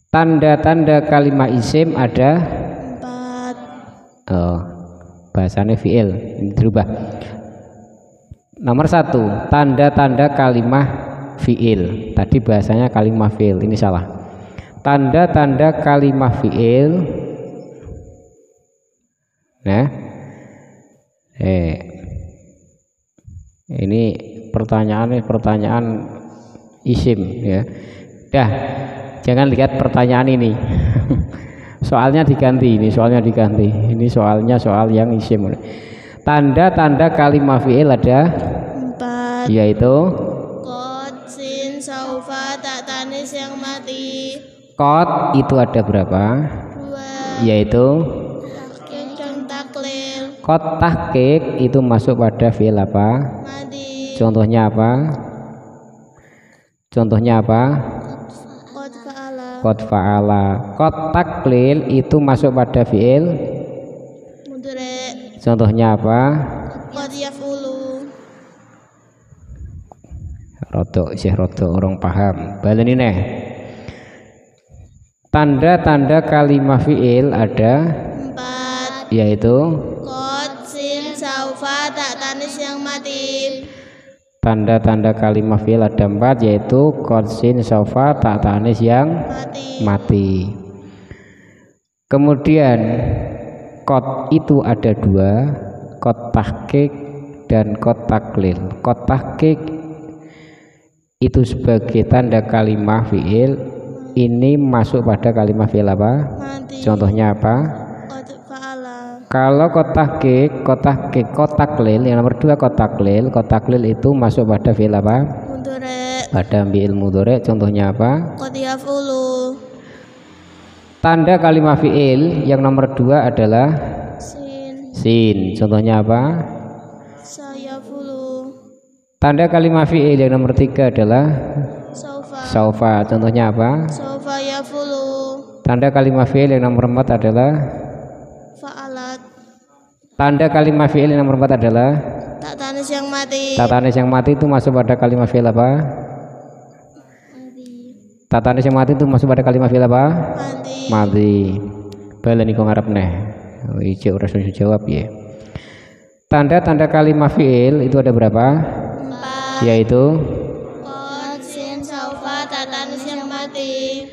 Tanda-tanda kalimah isim ada 4. Oh, bahasanya fi'il ini dirubah. Nomor 1, tanda-tanda kalimah fi'il. Tadi bahasanya kalimah fi'il, ini salah. Tanda-tanda kalimah fi'il. Nah, ini pertanyaan isim ya. Dah, jangan lihat pertanyaan ini. Soalnya diganti, ini soalnya diganti. Ini soalnya soal yang isim. Tanda-tanda kalimah fi'il ada 4, yaitu qad, sin, saufa, tak tanis yang mati. qad itu ada berapa? 2, Yaitu tahqiq dan taklil. qad tahqiq itu masuk pada fi'il apa? Madi. Contohnya apa? Contohnya apa? Qad fa'ala. Qad fa'ala. Qad taklil itu masuk pada fi'il. Mudhari'. Contohnya apa? Qad yaf'ulu. Rodo orang paham. Baleni neh. Tanda-tanda kalimah fi'il ada 4, yaitu qad, sin, saufa, tak tanis yang mati. tanda-tanda kalimah fi'il ada 4 yaitu qad, sin, saufa, tak tanis yang mati. Kemudian qad itu ada 2, qad tahqiq dan qad taklil. Qad tahqiq itu sebagai tanda kalimah fi'il, ini masuk pada kalimah fi'il apa? Mati. Contohnya apa? Qad fa'ala. Kalau qad taklil yang nomor 2 qad taklil itu masuk pada fi'il apa? Mudhari'. Pada fi'il mudhari'. Contohnya apa? Qad yaf'ulu. Tanda kalimah fi'il yang nomor 2 adalah sin. Contohnya apa? Sayaf'ulu. Tanda kalimah fi'il yang nomor 3 adalah saufa. Contohnya apa? Saufa yaf'ulu. Tanda kalimah fi'il yang nomor 4 adalah Fa'alat. tanda kalimah fi'il yang nomor 4 adalah Tak tanis yang mati. tak tanis yang mati itu masuk pada kalimah fi'il apa? Tak tanis yang mati itu masuk pada kalimah fi'il apa? Mati. Baleni kok ngarep neh. Ijo ora iso jawab ya. Tanda-tanda kalimah fi'il itu ada berapa? 4. Yaitu Qad, sin, saufa, tak tanis yang mati.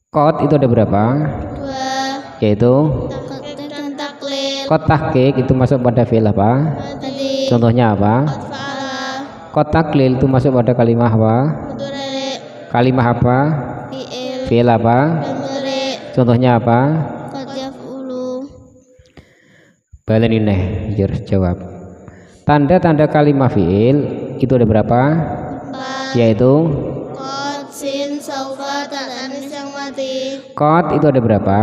qad itu ada berapa? 2. Yaitu Tahqiq dan taklil. qad tahqiq itu masuk pada fi'il apa? Madi. Contohnya apa? Qad fa'ala. Qad taklil itu masuk pada kalimah apa? Mudhari'. Kalimah apa? Fi'il. Fi'il apa? Mudhari'. Contohnya apa? Qad Baleni neh, harus jawab. Tanda-tanda kalimah fi'il itu ada berapa? 4. Yaitu Qad, sin, saufa, ta tanis yang mati. qad itu ada berapa?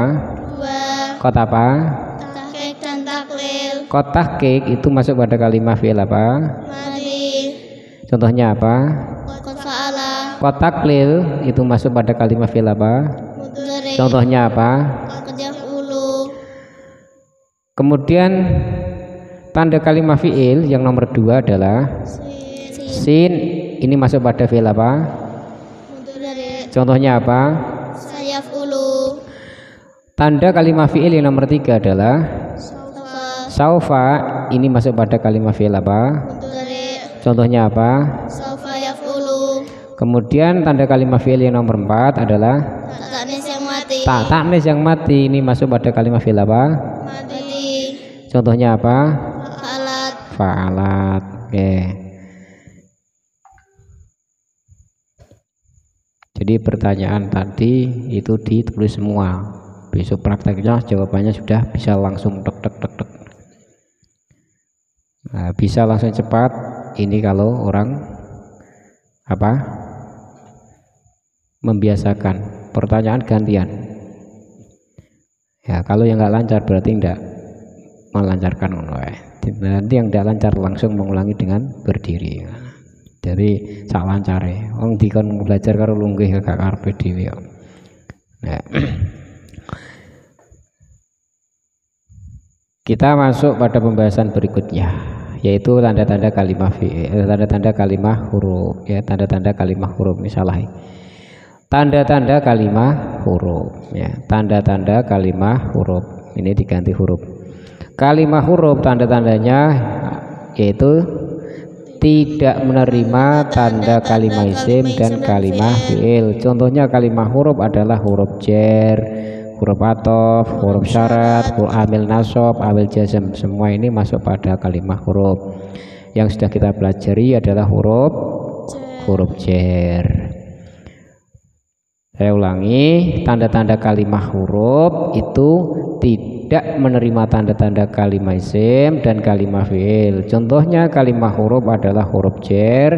2. Qad apa? Tahqiq dan taklil. Qad tahqiq itu masuk pada kalimah fi'il apa? Madi. Contohnya apa? Qad fa'ala. Qad taklil itu masuk pada kalimah fi'il apa? Mudhari. Contohnya apa? Qad yaf'ulu. Kemudian tanda kalimah fi'il yang nomor 2 adalah Sin. sin. Ini masuk pada fi'il apa? Mudhari. Contohnya apa? Sayaf'ulu. Tanda kalimah fi'il yang nomor 3 adalah Saufa. saufa. Ini masuk pada kalimah fi'il apa? Mudhari. Contohnya apa? Saufa yaf'ulu. Kemudian tanda kalimah fi'il yang nomor 4 adalah Ta tanis yang mati. tak tanis yang mati. Ini masuk pada kalimah fi'il apa? Madi. Contohnya apa? Fa'alat. Fa'alat. Oke. Jadi pertanyaan tadi itu ditulis semua. Besok prakteknya jawabannya sudah bisa langsung tek tek tek tek. Nah, bisa langsung cepat. Ini kalau orang apa? Membiasakan. Pertanyaan gantian. Ya, kalau yang nggak lancar berarti enggak melancarkan. Nanti yang tidak lancar langsung mengulangi dengan berdiri. Jadi sak lancare. Wong dikon belajar karo lunggih gak karepe dhewe. Nah. Kita masuk pada pembahasan berikutnya, yaitu tanda-tanda kalimah fi'il, tanda-tanda kalimah huruf, ya, tanda-tanda kalimah huruf misalnya. Tanda-tanda kalimah huruf, ya, tanda-tanda kalimah huruf. Ini diganti huruf. Kalimah huruf tanda-tandanya yaitu tidak menerima tanda kalimah isim dan kalimah fi'il. Contohnya kalimah huruf adalah huruf jar, huruf athof, huruf syarat, huruf amil nasab, amil jazm. Semua ini masuk pada kalimah huruf. Yang sudah kita pelajari adalah huruf jar. Saya ulangi, tanda-tanda kalimah huruf itu tidak menerima tanda-tanda kalimah isim dan kalimah fi'il. Contohnya kalimah huruf adalah huruf jar,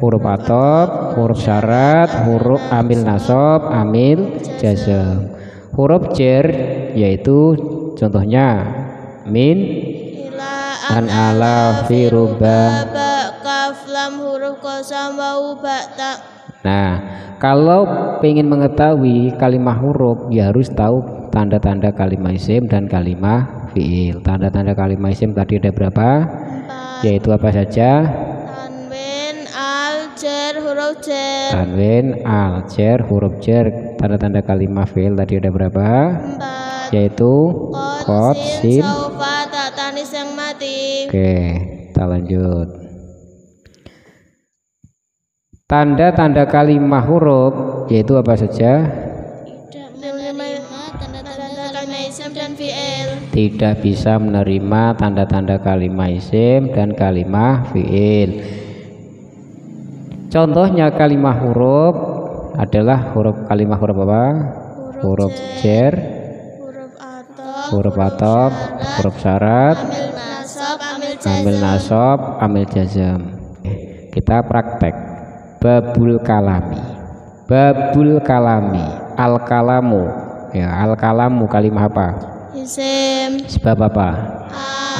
huruf athof, huruf syarat, huruf amil nasab, amil jazm. Huruf jar yaitu contohnya min, an, ala, fi, ruba, ba, kaf, lam, huruf qasam, wawu, ba, ta. Nah, kalau ingin mengetahui kalimah huruf ya harus tahu tanda-tanda kalimah isim dan kalimah fi'il. Tanda-tanda kalimah isim tadi ada berapa? 4. Yaitu apa saja? Tanwin, al, jar, huruf jar. Tanwin, al, jar, huruf jar. Tanda-tanda kalimah fi'il tadi ada berapa? 4. Yaitu qad, sin. Saufa, ta tanis yang mati. Oke, kita lanjut. Tanda-tanda kalimah huruf yaitu apa saja? Tidak menerima tanda-tanda kalimah isim dan fi'il. Tidak bisa menerima tanda-tanda kalimah isim dan kalimah fi'il. Contohnya kalimah huruf adalah kalimah huruf apa? Huruf jar, huruf athof, huruf syarat, amil nasab, amil jazm. Kita praktek. Babul kalami, babul kalami, al kalamu, ya, al kalamu kalimah apa? Isim. Sebab apa?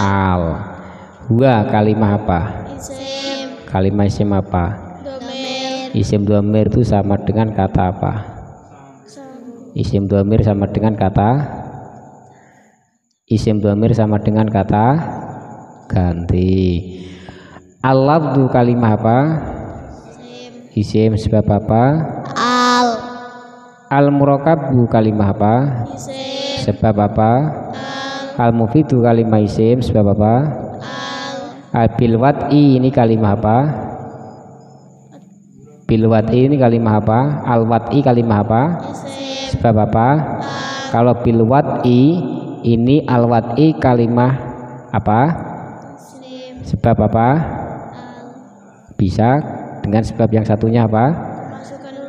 Al. Huwa kalimah apa? Isim. Kalimah isim apa? Domir. Isim dhamir itu sama dengan kata apa? Isim dhamir sama dengan kata isim dhamir sama dengan kata ganti. Al-lafdhu kalimah apa? Isim. Sebab apa? Al. Al-murakabu kalimah apa? Isim. Sebab apa? Al-mufidu kalimah isim. Sebab apa? Al-bilwat'i ini kalimah apa? Bilwat'i ini kalimah apa? Al-wat'i kalimah apa? Isim. Sebab apa? Kalau bilwat'i ini al-wat'i kalimah apa? Isim. Sebab apa? Bisa dengan sebab yang satunya apa?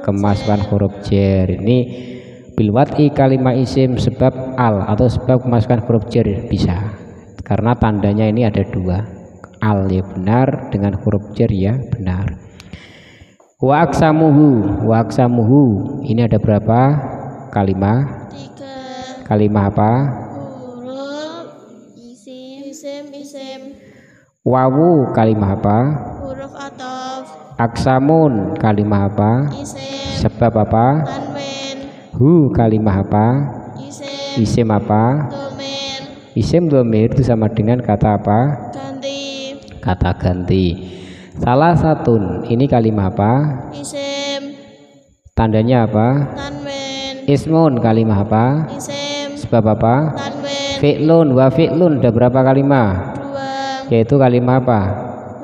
Kemasukan huruf jar. Ini bilwat'i kalimah isim sebab al atau sebab kemasukan huruf jar bisa. karena tandanya ini ada dua, al ya benar, dengan huruf jar ya benar. Wa aksamuhu ini ada berapa kalimah? 3. Kalimah apa? Huruf isim. Wawu kalimah apa? Huruf ataf. Aksamun kalimah apa? Isim. Sebab apa? Tanwin. Hu kalimah apa? Isim. Isim apa? Domir. Isim domir itu sama dengan kata apa? Ganti. Kata ganti. Salah satun ini kalimah apa? Isim. Tandanya apa? Tanwin. Ismun kalimah apa? Isim. Sebab apa? Tanwin. Fi'lun wa fi'lun ada berapa kalimah? 2. Yaitu kalimah apa?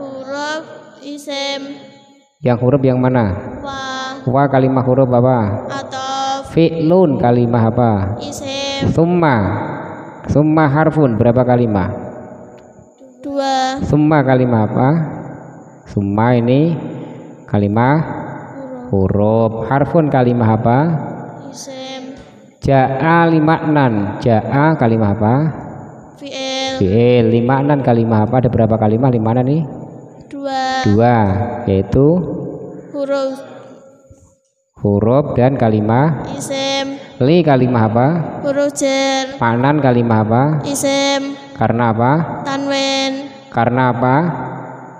Huruf isim. Yang huruf yang mana? Wa kalimah huruf apa? Ataf. Fi'lun kalimah apa? Isim. Summa harfun berapa kalimah? 2. Summa kalimah apa? Summa ini kalimah huruf. Harfun kalimah apa? Isim. Ja'a limaknan. Ja'a kalimah apa? Fi'il. Fi'il. Limaknan kalimah apa? Ada berapa kalimah limaknan nih? 2. 2, yaitu huruf dan kalimah. Isim. Li kalimah apa? Huruf jar. Manan kalimah apa? Isim. Karena apa? Tanwin. Karena apa?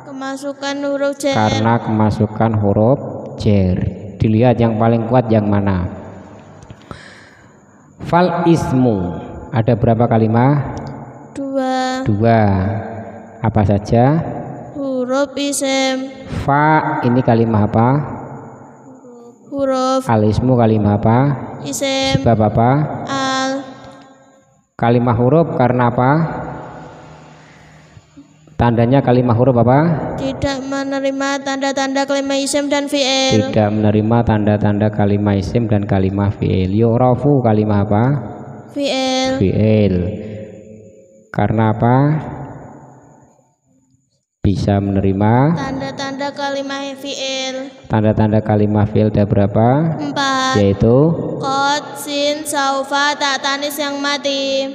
Kemasukan huruf jar. Karena kemasukan huruf jar. Dilihat yang paling kuat yang mana. Fal ismu ada berapa kalimah? 2. 2. Apa saja? Huruf isim. Fa ini kalimah apa? Huruf Al ismu kalimah apa? isim. Sebab apa? Al. Kalimah huruf karena apa? Tandanya kalimah huruf apa? Tidak menerima tanda-tanda kalimah isim dan fi'il. Tidak menerima tanda-tanda kalimah isim dan kalimah fi'il. Yu'rafu kalimah apa? Fi'il. Fi'il. Karena apa? Bisa menerima Tanda-tanda kalimah fi'il. tanda-tanda kalimah fi'il ada berapa? 4. Yaitu Qad, sin, saufa, tak tanis yang mati.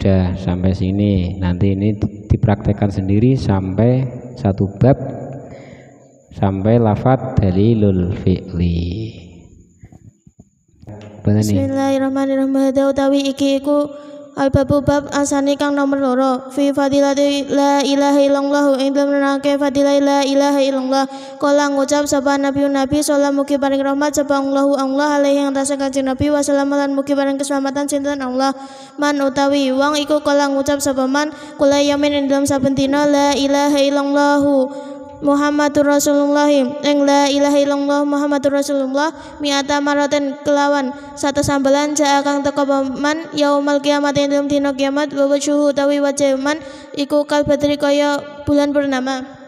udah sampai sini. Nanti ini dipraktekkan sendiri sampai satu bab, sampai lafadz dalilul fi'li. Bener nih. Bismillahirrahmanirrahim. Hadza utawi iki iku al-babu bab asani kang nomor 2 fi fadilati la ilaha illallah ing dalem nerangke fadilah la ilaha illallah. Kala ngucap sapa nabi sallallahu mugi paring rahmat sapa Allah alaihi ing atase kanjeng nabi wa salam lan mugi paring keselamatan sinten Allah. Man utawi wong iku kala ngucap sapa man kula yamin ing dalem saben dina la ilaha illallah Muhammadur Rasulullah ing la ilaha illallah Muhammadur Rasulullah mi'ata maraten kelawan satu sambelan ja kang teka man yaumal kiamat ing dina kiamat wa wajhu utawi wajah man iku kal badri kaya bulan purnama.